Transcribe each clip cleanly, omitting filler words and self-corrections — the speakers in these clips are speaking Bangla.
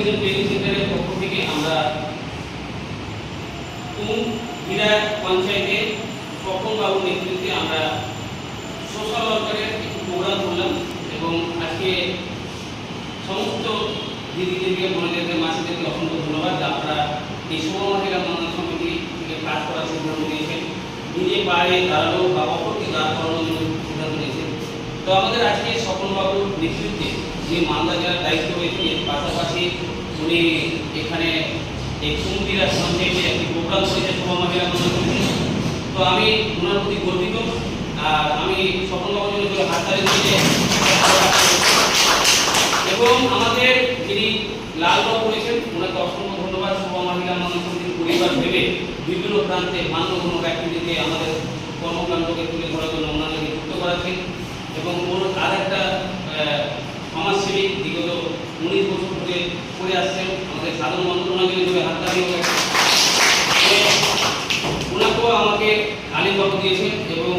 এডুকেশন ট্রেনিং সেন্টারের পক্ষ থেকে আমরা কুমভিরা পঞ্চায়েতে স্বপন বাবুর নেতৃত্বে আমরা সোশ্যাল ওয়ার্কারের একটি প্রোগ্রাম করলাম এবং আজকে সমস্ত দিদিদেরকে বোনেদেরকে মাসিদেরকে অসংখ্য ধন্যবাদ। আপনারা এই শুভ মহিলা মন্ডল সমিতি থেকে কাজ করার সিদ্ধান্ত নিয়েছেন, নিজে পায়ে দাঁড়ানো বা অপরকে দাঁড় করানোর জন্য সিদ্ধান্ত নিয়েছেন। তো আমাদের আজকে স্বপনবাবুর নেতৃত্বে যে মালদা জেলার দায়িত্ব রয়েছে, এর পাশাপাশি উনি এখানে এই কুমভিরা পঞ্চায়েতে একটি প্রোগ্রাম করেছে শুভ মহিলা মন্ডল সমিতি। তো আমি ওনার প্রতি গর্বিত, আর আমি স্বপনবাবুর জন্য হাততালি দিয়ে এবং আমাদের যিনি লালবাবু রয়েছেন ওনাকে অসংখ্য ধন্যবাদ। শুভ মহিলা মন্ডল সমিতির পরিবার ভেবে বিভিন্ন প্রান্তে মান্যগণ্য ব্যক্তিদেরকে আমাদের কর্মকাণ্ডকে তুলে ধরার জন্য ওনাদেরকে যুক্ত করাচ্ছেন এবং ওর আর একটা সমাজসেবী বিগত 19 বছর ধরে করে আসছেন আমাদের সাধারণ মন্ত্রণালয় হিসেবে হাততালি ওনাকেও আমাকে আলিমবাবু দিয়েছেন এবং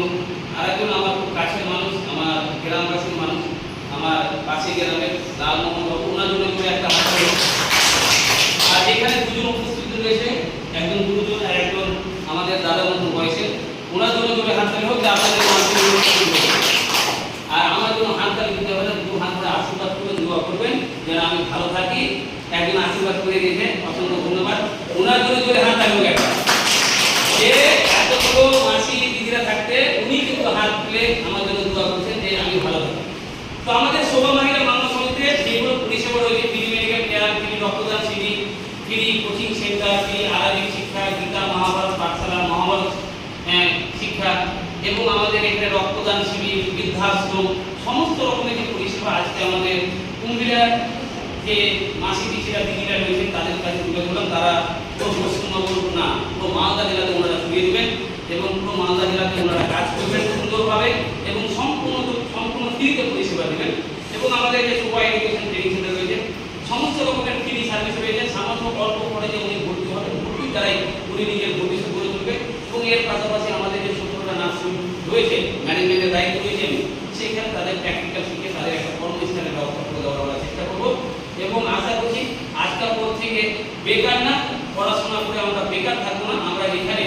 আরেকজন আমার খুব কাছের মানুষ, আমার গ্রামবাসীর মানুষ, আমার পাশে গ্রামের লালমোহন বাবু, ওনার জন্য করে একটা হাততালি। আর এখানে দুজন উপস্থিত রয়েছে, একজন গুরুজন আর একজন আমাদের দাদা মতন বয়সের, ওনার জন্য করে হাততালি হোক। আপনাদের আর আমার জন্য হাততালি দিতে হবে না, দু হাত ধরে আশীর্বাদ করে দোয়া করবেন যেন আমি ভালো থাকি। একজন আশীর্বাদ করে দিয়েছে, অসংখ্য ধন্যবাদ। ওনার জন্য করে হাততালি হোক একটা। যে এতগুলো মাসি দিদিরা থাকতে উনি কিন্তু হাত তুলে আমার জন্য দোয়া করছেন যে আমি ভালো থাকি। তো আমাদের শোভা মহিলা মন্ডল সমিতিতে যেগুলো পরিষেবা রয়েছে, ফ্রি মেডিকেল কেয়ার, ফ্রি রক্তদান শিবির, ফ্রি কোচিং সেন্টার, ফ্রি আরবি শিক্ষা, গীতা মহাভারত পাঠশালা, মহাভারত শিক্ষা এবং আমাদের এখানে রক্তদান শিবির, বৃদ্ধাশ্রম, সমস্ত রকমের যে পরিষেবা আজকে আমাদের কুমভিরার যে মাসি দিদিরা দিদিরা রয়েছেন তাদের কাছে তুলে ধরলাম। তারা পুরো পশ্চিমবঙ্গ না, পুরো মালদা জেলাতে ওনারা ছড়িয়ে দেবেন এবং পুরো মালদা জেলাতে ওনারা কাজ করবেন সুন্দরভাবে এবং সম্পূর্ণ ফ্রিতে পরিষেবা দেবেন। এবং আমাদের যে সুপার এডুকেশন ট্রেনিং সেন্টার রয়েছে, সমস্ত রকমের ফ্রি সার্ভিস রয়েছে। সামান্য অল্প করে যে উনি ভর্তি হবেন, ভর্তির দ্বারাই উনি নিজের ভবিষ্যৎ গড়ে তুলবে এবং এর পাশাপাশি আমাদের যে 17টা নার্সিং রয়েছে, ম্যানেজমেন্টের দায়িত্ব রয়েছে, সেইখানে তাদের প্র্যাকটিক্যাল শিখে তাদের একটা কর্মস্থানের ব্যবস্থা করে দেওয়ার চেষ্টা করবো এবং আশা করছি আজকের পর থেকে বেকার না, পড়াশোনা করে আমরা বেকার থাকবো না, আমরা এখানে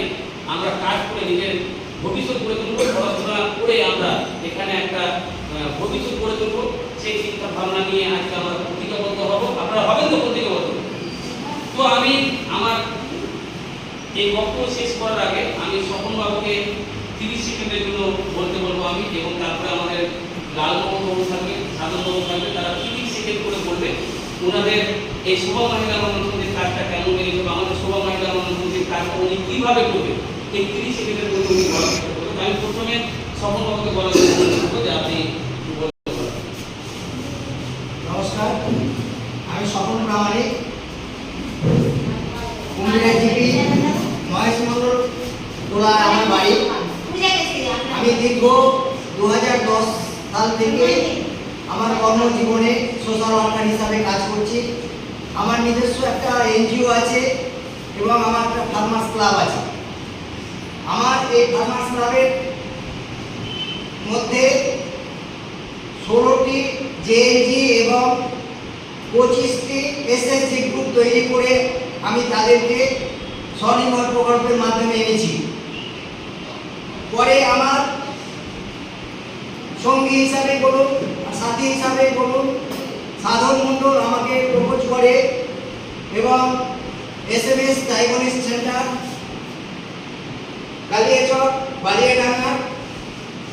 আমরা কাজ করে নিজের ভবিষ্যৎ গড়ে তুলবো। পড়াশোনা করে আমরা এখানে একটা ভবিষ্যৎ গড়ে তুলবো, সেই চিন্তা ভাবনা নিয়ে আজকে আমরা প্রতিজ্ঞাবদ্ধ হব। আপনারা হবেন তো প্রতিজ্ঞাবদ্ধ? তো আমি আমার এই বক্তব্য শেষ করার আগে আমি স্বপনবাবুকে 30 সেকেন্ডের জন্য বলতে বলবো আমি, এবং তারপরে আমাদের লালমোহন বাবু থাকবে, সাধনবাবু থাকবে, তারা 30 সেকেন্ড করে বলবে ওনাদের এই শুভ মহিলা মন্ডল সমিতির কাজটা কেমন লেগেছে বা আমাদের শুভ মহিলা মন্ডল সমিতির কাজটা উনি কীভাবে করবে এই 30 সেকেন্ডের মধ্যে উনি বলার চেষ্টা করবেন। আমি প্রথমে স্বপনবাবুকে বলার চেষ্টা করবো যে আপনি নমস্কার, আমি স্বপন প্রামাণিক, কুমভিরা জিপি মহেশ মন্ডল টোলা আমার বাড়ি। আমি দীর্ঘ 2010 সাল থেকে আমার কর্মজীবনে সোশ্যাল ওয়ার্কার হিসাবে কাজ করছি। আমার নিজস্ব একটা এনজিও আছে এবং আমার একটা ফার্মার্স ক্লাব আছে। আমার এই ফার্মার্স ক্লাবের মধ্যে 16টি জেএনজি এবং 25টি এসএসজি গ্রুপ তৈরি করে আমি তাদেরকে স্বনির্ভর প্রকল্পের মাধ্যমে এনেছি। পরে আমার সঙ্গী হিসাবে বলুন, সাথী হিসাবে বলুন, সাধন মণ্ডল আমাকে প্রপোজ করে এবং SMS diagnostic centre Kaliachak Baliadanga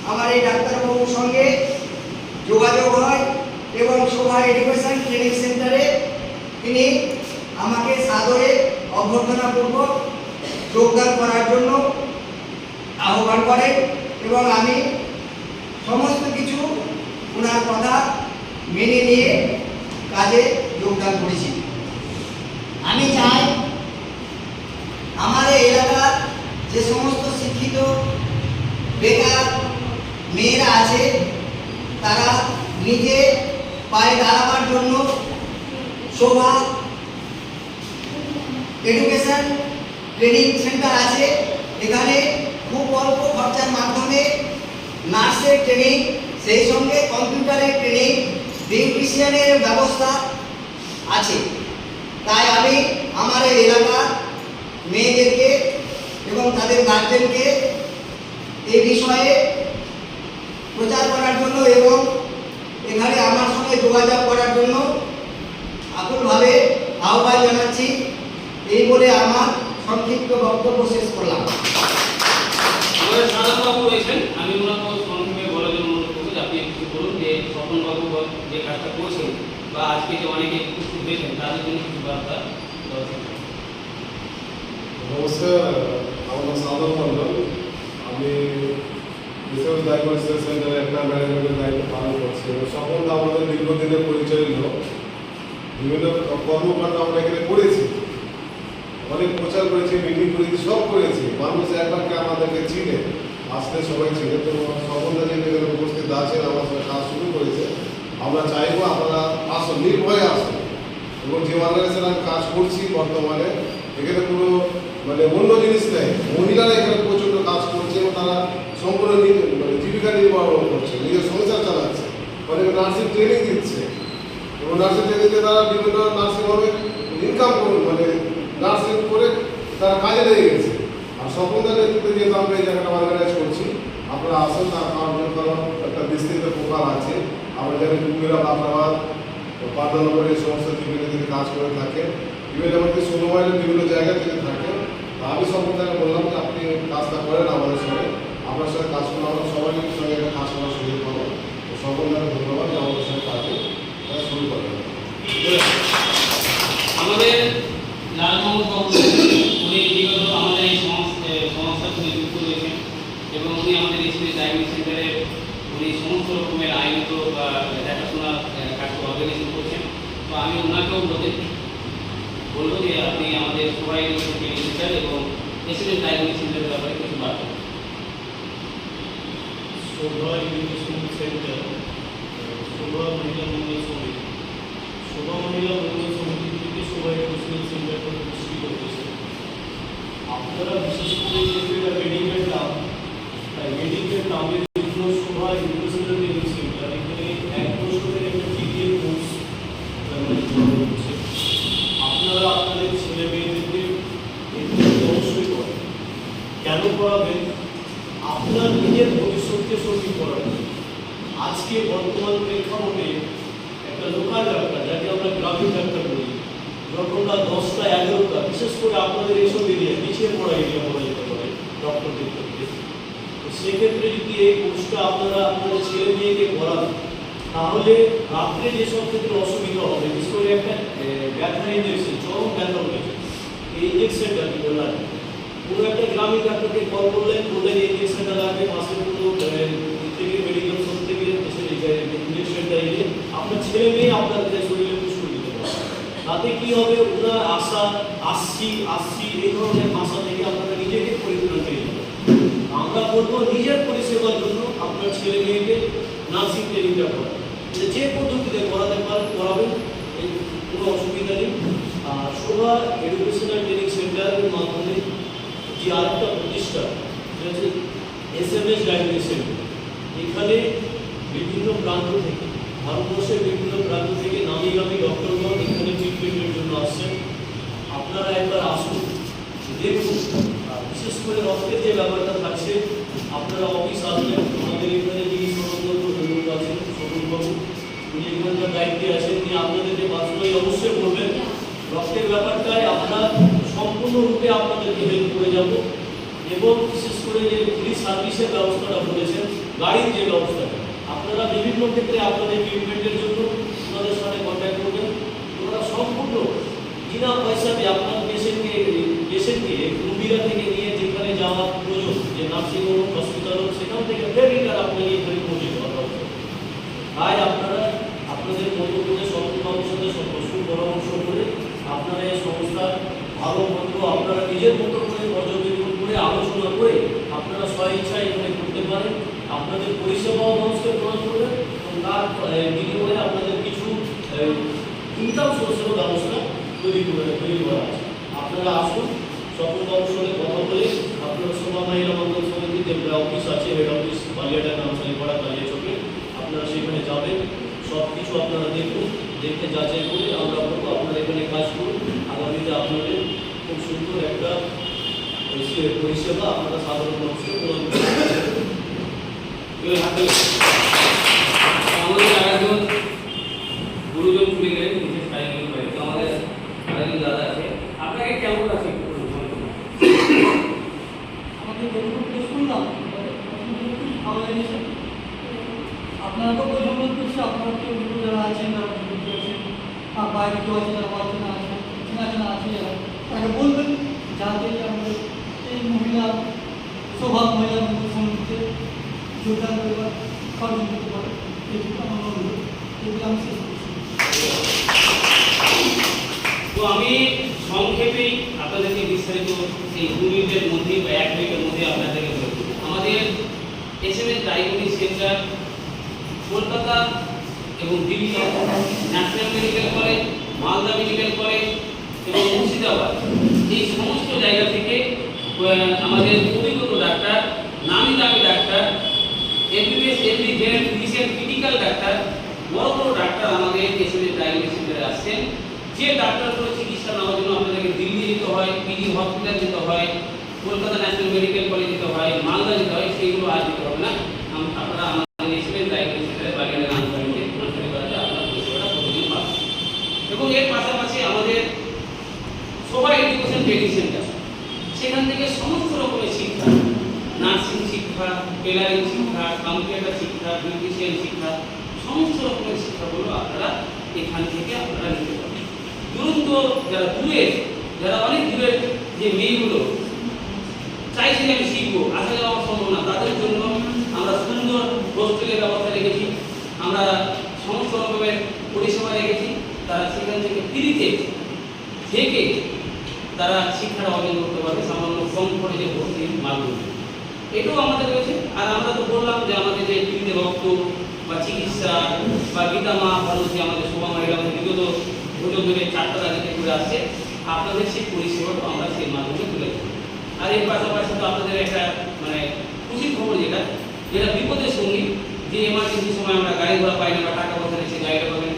আমার এই ডাক্তারবাবুর সঙ্গে যোগাযোগ হয় এবং শোভা এডুকেশন ট্রেনিং সেন্টারে তিনি আমাকে সাদরে অভ্যর্থনাপূর্বক যোগদান করার জন্য আহ্বান করেন এবং আমি সমস্ত কিছু ওনার কথা মেনে নিয়ে কাজে যোগদান করেছি। আমি চাই আমার এলাকার যে সমস্ত শিক্ষিত বেকার মেয়েরা আছে তারা নিজে পায়ে দাঁড়াবার জন্য শোভা এডুকেশন ট্রেনিং সেন্টার আছে। এখানে খুব অল্প খরচার মাধ্যমে নার্সের ট্রেনিং, সেই সঙ্গে কম্পিউটারের ট্রেনিং, বিউটিশিয়ানের ব্যবস্থা আছে তাই আমি আমার এই এলাকার মেয়েদেরকে এবং তাদের গার্জেনকে এই বিষয়ে প্রচার করার জন্য এবং এখানে আমার সঙ্গে যোগাযোগ করার জন্য আকুলভাবে আহ্বান জানাচ্ছি। এই বলে আমার সংক্ষিপ্ত বক্তব্য শেষ করলাম। আমাদের সাধারণবাবু রয়েছেন, আমি ওনাকে সংক্ষেপে বলার জন্য অনুরোধ করবো যে আপনি একটু বলুন যে স্বপনবাবু যে কাজটা করছেন বা আজকে যে অনেকে উপস্থিত হয়েছেন তাদের জন্য কিছু বার্তা দেওয়া উচিত। নমস্কার, আমার নাম সাদর মন্ডল। আমি রিসার্চ ডায়াগনস্টিক সেন্টারে একটা ম্যানেজমেন্টের দায়িত্ব পালন করছি। সকল আমাদের দীর্ঘদিনের পরিচয় হল বিভিন্ন কর্মকাণ্ড আমরা এখানে করেছি, অনেক প্রচার করেছি, মিটিং করেছি, সব করেছি। মানুষ একবারকে আমাদেরকে চিনে, আসলে সবাই চিনে। তো সকলরা যে এখানে উপস্থিত আছেন, আমার সঙ্গে কাজ শুরু করেছে। আমরা চাইবো আপনারা আসুন, নির্ভয়ে আসুন। এবং যে অর্গানাইজেশন আমি কাজ করছি বর্তমানে, এখানে কোনো অন্য জিনিস নেই। মহিলারা এখানে প্রচণ্ড কাজ করছে এবং তারা সম্পূর্ণ জীবিকা নির্বাহ করছে, নিজের সংসার চালাচ্ছে, অনেক নার্সিং ট্রেনিং দিচ্ছে এবং নার্সিং ট্রেনিং দিয়ে তারা বিভিন্ন নার্সিংহোমে ইনকাম করুন, নার্সিং করে তারা কাজে লেগে গেছে। আর সকলদের নেতৃত্বে যেহেতু আমরা এই জায়গাটা অর্গানাইজ করছি, আপনারা আসুন। তার কারণ একটা বিস্তৃত প্রকার আছে। আমরা জানি কুমিরা, বাবরাবাদ, পাটনগরে এই সমস্ত জীবিকা থেকে কাজ করে থাকে। ইভেন আমাদের 16 মাইলের বিভিন্ন জায়গা থেকে থাকে। আমি সকলকে বললাম যে আপনি কাজটা করেন আমাদের সঙ্গে, আপনার সঙ্গে কাজ করা হবে, সবাই সঙ্গে একটা কাজ করার সুযোগ পাবো। সকলকে ধন্যবাদ যে আমাদের সঙ্গে কাজে শুরু করেন। আমাদের লালমোহন বাবু উনি বিগত আমাদের এই সংস্থার সঙ্গে যুক্ত রয়েছেন এবং উনি আমাদের স্পেস ডায়াগনস্টিক সেন্টারে উনি সমস্ত রকমের আইনত বা দেখাশোনা কাজ অর্গানাইজেশন করছেন। তো আমি ওনাকেও বলবো যে আপনি আমাদের সবাই সেন্টার এবং স্পেস ডায়াগনস্টিক সেন্টারের ব্যাপারে কিছু বার্তা। শোভা এডুকেশন সেন্টার, শোভা মহিলা মঙ্গল সমিতি, শোভা মহিলা মঙ্গল সমিতি থেকে শোভা এডুকেশন সেন্টারটা প্রতিষ্ঠিত হয়েছে। আপনারা বিশেষ করে যেহেতু এটা মেডিকেল টার্ম, তাই মেডিকেল টার্মের জন্য শোভা এডুকেশনাল ট্রেনিং সেন্টার এখানে 1 বছরের একটা ডিগ্রি কোর্স হচ্ছে। আপনারা আপনাদের ছেলে মেয়েদেরকে অবশ্যই করেন। কেন করাবেন? আপনার নিজের ভবিষ্যৎকে সঠিক করার। আজকে বর্তমান প্রেক্ষাপটে একটা লোকাল ডাক্তার, যাকে আমরা গ্রামীণ ডাক্তার বলি, যখন না 10টা 11টা, বিশেষ করে আপনাদের এইসব এরিয়া, পিছিয়ে পড়া এরিয়া বলা যেতে পারে ডক্টরদের ক্ষেত্রে, তো সেক্ষেত্রে যদি এই কোর্সটা আপনারা আপনাদের ছেলে মেয়েকে করান, তাহলে রাত্রে যেসব ক্ষেত্রে অসুবিধা হবে, বিশেষ করে একটা ব্যথা ইঞ্জেকশন, চরম ব্যথা হয়েছে, এই ইঞ্জেকশনটা কি বললেন, কোনো একটা গ্রামীণ ডাক্তারকে কল করলেন, বললেন এই ইঞ্জেকশনটা লাগবে, পাশে কোনো থেকে মেডিকেল শপ থেকে ইঞ্জেকশনটা এনে আপনার ছেলে মেয়ে আপনার শরীরে পুশ করে দিতে পারে। তাতে কি হবে, ওনার আশা আসছি এই ধরনের ভাষা থেকে আপনারা নিজেকে পরিত্রাণ পেয়ে যাবেন। আমরা বলবো নিজের পরিষেবার জন্য আপনার ছেলে মেয়েকে নার্সিং ট্রেনিংটা করান, যে পদ্ধতিতে করাতে পারেন করাবেন, কোনো অসুবিধা নেই। আর শোভা এডুকেশনাল ট্রেনিং সেন্টারের মাধ্যমে যে আরেকটা প্রতিষ্ঠান, সেটা হচ্ছে SMS ডায়াগনস্টিক সেন্টার। এখানে বিভিন্ন প্রান্ত থেকে, ভারতবর্ষের বিভিন্ন প্রান্ত থেকে নামি দামি ডক্টরগণ এখানে ট্রিটমেন্টের জন্য আসছেন। আপনারা একবার আসুন, দেখুন। বিশেষ করে রক্তের যে ব্যাপারটা থাকছে, আপনারা অফিস আসবেন। আমাদের এখানে যিনি সদস্য আছেন শোভনবাবু, উনি এখানকার দায়িত্বে আছেন, তিনি আপনাদের যে বাস্তবায়ী অবশ্যই বলবেন। রক্তের ব্যাপারটায় আমরা সম্পূর্ণরূপে আপনাদেরকে হেল্প করে যাব এবং বিশেষ করে যে ফ্রি সার্ভিসের ব্যবস্থাটা বলেছেন, গাড়ির যে ব্যবস্থাটা, আপনারা বিভিন্ন ক্ষেত্রে আপনাদের ট্রিটমেন্টের জন্য ওনাদের সাথে কন্ট্যাক্ট করবেন। ওনারা সম্পূর্ণ বিনা পয়সাতে আপনার পেশেন্টকে কুমিরা থেকে নিয়ে যেখানে যাওয়ার প্রয়োজন, যে নার্সিংহোম হসপিটাল হোক, সেখান থেকে ফেরিটার আপনাকে এখানে পৌঁছে দেওয়া হবে। তাই আপনারা আপনাদের মতো করে সংস্থার সাথে পরামর্শ করে আপনারা এই সংস্থার ভালো মন্দ আপনারা নিজের মতো করে পর্যবেক্ষণ করে আলোচনা করে আপনারা স্বইচ্ছায় এখানে করতে পারেন। আপনাদের পরিষেবাও মানুষকে প্রদান করবেন এবং তার বিনিময়ে আপনাদের কিছু ইনকাম সোর্সেরও ব্যবস্থা তৈরি করা আছে। আপনারা আসুন, সকলবাবুর সঙ্গে কথা বলে আপনারা শোভা মহিলা মঙ্গল সমিতিতে অফিস আছে, হেড অফিস বালিয়াটা নামসালিপাড়া কালিয়াচকে, আপনারা সেখানে যাবেন। সব কিছু আপনারা দেখুন, দেখে যাচাই করে আমরা বলবো আপনারা এখানে কাজ করুন। পরিষেবা আপনারা সাধারণ মানুষকে প্রদান করতে এবার হাতে আমাদের আরেকজন গুরুজন চলে গেলেন বিশেষ কারিগরি করে, তো আমাদের আরেকজন দাদা আছে, আপনাকে কেমন আছে একটু বলুন। আমাদের গল্পগুলো শুনলাম, খুব ভালো লেগেছে। আপনারা তো বোঝানো করছে, আপনারা কেউ কেউ যারা আছেন, যারা বুঝতে আছেন, আর বাইরে কেউ আছে যারা অচেনা আছেন, চেনা আছে যারা, তাকে বলবেন যাতে আমাদের এই মহিলা স্বভাব মহিলা মন্দির সমিতিতে যোগদান করবার সহযোগিতা করতে পারে, এইটুকু আমার অনুরোধ। এগুলো আমি শেষ করছি। তো আমি সংক্ষেপেই আপনাদেরকে বিস্তারিত এই 2 মিনিটের মধ্যে বা 1 মিনিটের মধ্যে আপনাদেরকে বলবো। আমাদের এসএমএস ডায়াগনস্টিক সেন্টার কলকাতা এবং Delhi national medical college, Malda medical college এবং মুর্শিদাবাদ, এই সমস্ত জায়গা থেকে আমাদের অভিজ্ঞ ডাক্তার, নামি দামি doctor, MBBS, MD, general physician, critical doctor, বড় বড় ডাক্তার আমাদের এসএমএস ডায়াগনস্টিক সেন্টারে আসছেন। যে ডাক্তারগুলো চিকিৎসা নেওয়ার জন্য আপনাদেরকে দিল্লি যেতে হয়, পিজি হসপিটাল যেতে হয়, কলকাতা ন্যাশনাল মেডিকেল কলেজ যেতে হয়, মালদা যেতে হয়, সেইগুলো আর যেতে হবে না। আপনারা আমাদের এসএমএস ডায়াগনস্টিক সেন্টারে বাগেরহাট আনসারিতে ট্রান্সফার করাতে আপনার পরিষেবাটা প্রতিদিন পাবেন। এবং এর পাশাপাশি আমাদের সবাই এডুকেশন ট্রেনিং সেন্টার, সেখান থেকে সমস্ত রকমের শিক্ষা, নার্সিং শিক্ষা, টেলারিং শিক্ষা, কম্পিউটার শিক্ষা, বিউটিশিয়ান শিক্ষা, সমস্ত রকমের শিক্ষাগুলো আপনারা এখান থেকে আপনারা নিতে পারেন। দুরন্ত যারা দূরের, যারা অনেক দূরের যে মেয়েগুলো চাইছে যে আমি শিখবো, আসা যাওয়া সম্ভব না, তাদের জন্য আমরা সুন্দর হোস্টেলের ব্যবস্থা রেখেছি, আমরা সমস্ত রকমের পরিষেবা রেখেছি। তারা সেখান থেকে ফ্রিতে থেকে তারা শিক্ষার অর্জন করতে পারবে সামান্য কম খরচে ভর্তির মাধ্যমে। এটাও আমাদের রয়েছে। আর আমরা তো বললাম যে আমাদের যে ফ্রিতে রক্ত বা চিকিৎসা বা গীতা মা ভারতী আমাদের শোভা মহিলা আমাদের বিগত বছর ধরে 4টা রাজ্যে করে আসছে, আপনাদের সেই পরিষেবাটা আমরা সেই মাধ্যমে তুলে দেবো। আর এর পাশাপাশি তো আপনাদের একটা মানে খুশির খবর যেটা বিপদের সঙ্গী, যে এমার্জেন্সি সময় আমরা গাড়ি ঘোড়া পাই না বা টাকা পয়সা নেই, সেই গাড়িটা পাবেন।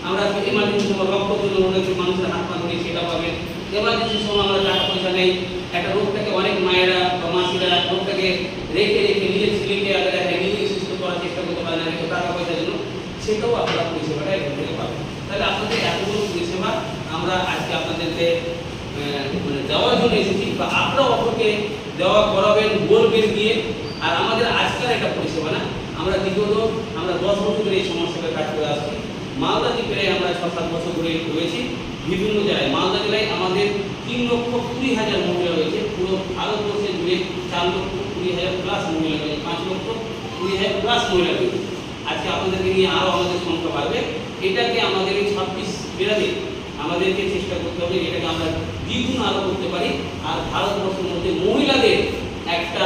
আমরা এমার্জেন্সি সময় রক্তের জন্য অনেক মানুষের হাত পা ধরে সেটা পাবেন। এমার্জেন্সি সময় আমরা টাকা পয়সা নেই, একটা রোগটাকে অনেক মায়েরা বা মাসিরা রোগটাকে রেখে রেখে নিজের ছেলেকে আগে দেখে নিজেকে সুস্থ করার চেষ্টা করতে পারে না, রেখে টাকা পয়সার জন্য, সেটাও আপনারা পরিষেবাটা এখান থেকে পাবেন। তাহলে আপনাদের এতগুলো পরিষেবা আমরা আজকে আপনাদেরকে মানে দেওয়ার জন্য এসেছি, বা আপনারা অপরকে দেওয়া করাবেন, বলবেন দিয়ে। আর আমাদের আজকাল একটা পরিষেবা না, আমরা বিগত 10 বছর ধরে এই সমস্যাটা কাজ করে আসছি। মালদা দ্বীপে আমরা 6-7 বছর ধরে রয়েছি। বিভিন্ন জায়গায় মালদা জেলায় আমাদের 3,20,000 মহিলা রয়েছে। পুরো ভারতবর্ষে জুড়ে 4,20,000 প্লাস মহিলা রয়েছে, 5,20,000 প্লাস মহিলা রয়েছে। আজকে আপনাদেরকে নিয়ে আরও আমাদের সংখ্যা বাড়বে। এটাকে আমাদের এই 26 জেলাতে আমাদেরকে চেষ্টা করতে হবে, এটাকে আমরা দ্বিগুণ আরও করতে পারি। আর ভারতবর্ষের মধ্যে মহিলাদের একটা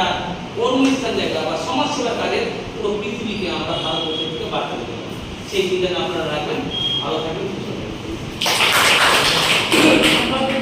কর্মস্থান জায়গা বা সমাজসেবা কাজের পুরো পৃথিবীকে আমরা ভারতবর্ষের থেকে বার্তা দিতে পারি। সেই চিন্তাটা আপনারা রাখবেন। ভালো থাকবেন, সুস্থ থাকবেন।